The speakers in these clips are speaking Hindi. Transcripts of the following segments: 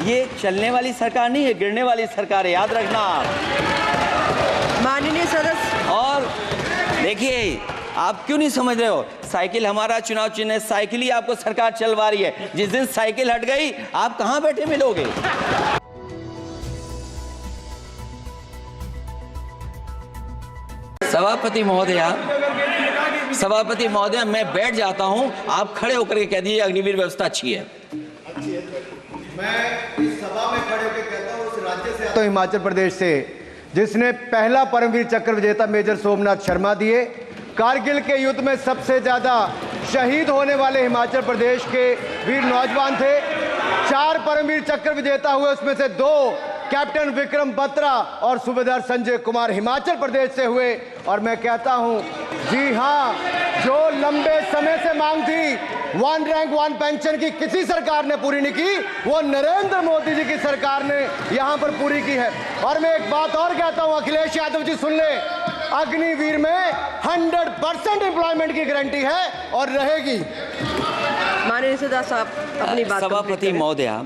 ये चलने वाली सरकार नहीं है, गिरने वाली सरकार है, याद रखना। माननीय सदस्य, और देखिए, आप क्यों नहीं समझ रहे हो? साइकिल हमारा चुनाव चिन्ह है, साइकिल ही आपको सरकार चलवा रही है। जिस दिन साइकिल हट गई, आप कहां बैठे मिलोगे? सभापति महोदया, मैं बैठ जाता हूं, आप खड़े होकर के कह दीजिए अग्निवीर व्यवस्था अच्छी है। मैं इस सभा में खड़े होकर कहता हूं, उस राज्य से तो हिमाचल प्रदेश से जिसने पहला परमवीर चक्र विजेता मेजर सोमनाथ शर्मा दिए। कारगिल के युद्ध में सबसे ज्यादा शहीद होने वाले हिमाचल प्रदेश के वीर नौजवान थे। 4 परमवीर चक्र विजेता हुए, उसमें से 2 कैप्टन विक्रम बत्रा और सूबेदार संजय कुमार हिमाचल प्रदेश से हुए। और मैं कहता हूं, जी हां, जो लंबे समय से मांग थी 1 रैंक 1 पेंशन की, किसी सरकार ने पूरी नहीं की, वो नरेंद्र मोदी जी की सरकार ने यहां पर पूरी की है। और मैं एक बात और कहता हूं, अखिलेश यादव जी सुन ले, अग्निवीर में 100% एम्प्लॉयमेंट की गारंटी है और रहेगी। माननीय सदस्य साहब अपनी बात। सभापति महोदया,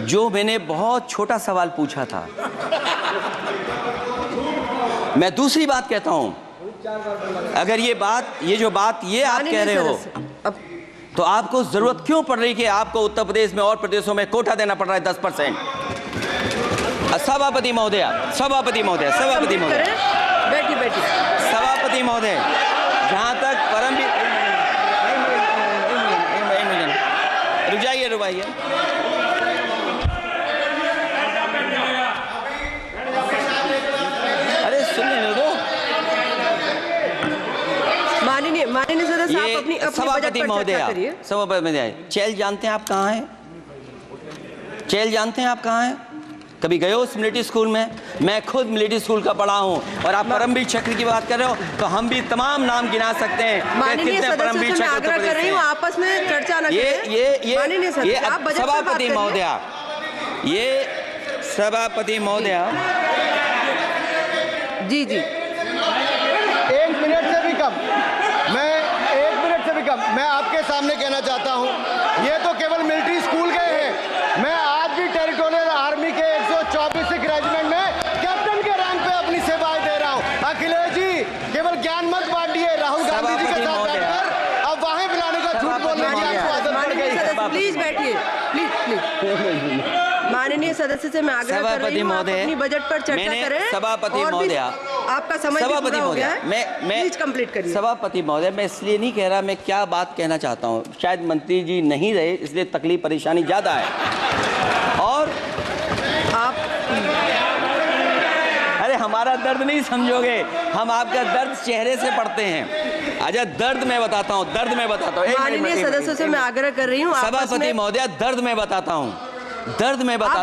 जो मैंने बहुत छोटा सवाल पूछा था, मैं दूसरी बात कहता हूं। अगर ये जो बात आप कह रहे हो, तो आपको जरूरत क्यों पड़ रही कि आपको उत्तर प्रदेश में और प्रदेशों में कोटा देना पड़ रहा है 10%? सभापति महोदय, बैठिए। सभापति महोदय, जहां तक परमवीर, रुक जाइए। अरे सुन लेने दो। माननीय सदस्य आप अपनी सभापति महोदय, चैल जानते हैं आप कहाँ हैं? चैल जानते हैं आप कहाँ हैं? कभी गए हो उस मिलिट्री स्कूल में? मैं खुद मिलिट्री स्कूल का पढ़ा हूँ। और आप परमवीर चक्र की बात कर रहे हो, तो हम भी तमाम नाम गिना सकते हैं। माननीय सदस्य से मैं आग्रह कर रही हूँ, आपस में चर्चा न करें। सभापति महोदया, जी 1 मिनट से भी कम, मैं आपके सामने कहना चाहता हूं, ये तो केवल मिलिट्री स्कूल गए हैं। मैं आज भी टेरिटोरियल आर्मी के 124 रेजिमेंट में कैप्टन के रैंक पे अपनी सेवाएं दे रहा हूं। अखिलेश जी, केवल ज्ञान मत बांटिए। राहुल गांधी जी के साथ बैठकर अब वहां बुलाने का झूठ बोलने की आपको आदत पड़ गई। प्लीज बैठिए, प्लीज। माननीय सदस्य से मैं आग्रह कर रही हूं, आप अपनी बजट पर चर्चा करें। सभापति महोदय, आपका समय पूरा हो गया है, मैं प्लीज कंप्लीट करिए। सभापति महोदय, मैं इसलिए नहीं कह रहा, मैं क्या बात कहना चाहता हूँ, शायद मंत्री जी नहीं रहे इसलिए तकलीफ परेशानी ज्यादा है। और आप, अरे हमारा दर्द नहीं समझोगे, हम आपका दर्द चेहरे से पढ़ते हैं। अच्छा, दर्द मैं बताता हूँ। माननीय सदस्यों से मैं आग्रह कर रही हूँ, सभापति महोदय, दर्द मैं बताता हूँ।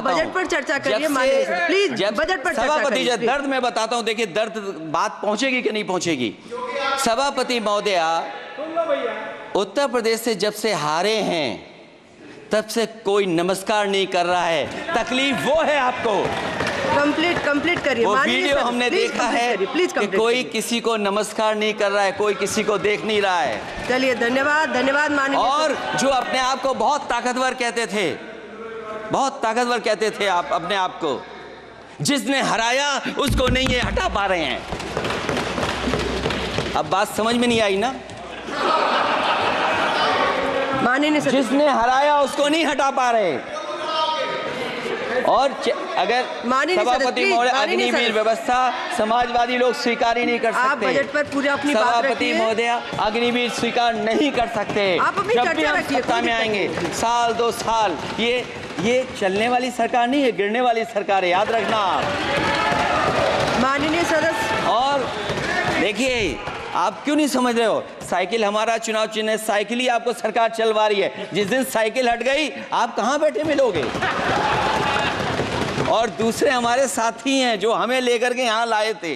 बजट पर चर्चा करिए। प्लीज बजट पर सभापति जी, दर्द मैं बताता हूं। देखिए, दर्द बात पहुंचेगी कि नहीं पहुंचेगी? सभापति महोदय, उत्तर प्रदेश से जब से हारे हैं तब से कोई नमस्कार नहीं कर रहा है। तकलीफ वो है आपको। कंप्लीट करिए। वो वीडियो हमने देखा है कि कोई किसी को नमस्कार नहीं कर रहा है, कोई किसी को देख नहीं रहा है। चलिए, धन्यवाद माननीय। और जो अपने आप को बहुत ताकतवर कहते थे आप अपने आप को, जिसने हराया उसको नहीं ये हटा पा रहे हैं। अब बात समझ में नहीं आई ना? माननीय जिसने हराया उसको नहीं हटा पा रहे। और अगर सभापति महोदय, अग्निवीर व्यवस्था समाजवादी लोग स्वीकार ही नहीं कर सकते। आप बजट पर पूरा अपनी बात रखिए। सभापति महोदय, अग्निवीर स्वीकार नहीं कर सकते। आप अपनी जब भी हम सत्ता में आएंगे, साल 2 साल, ये चलने वाली सरकार नहीं है, गिरने वाली सरकार है, याद रखना। माननीय सदस्य, और देखिए, आप क्यों नहीं समझ रहे हो? साइकिल हमारा चुनाव चिन्ह है, साइकिल ही आपको सरकार चलवा रही है। जिस दिन साइकिल हट गई, आप कहां बैठे मिलोगे? और दूसरे हमारे साथी हैं जो हमें लेकर के यहां लाए थे।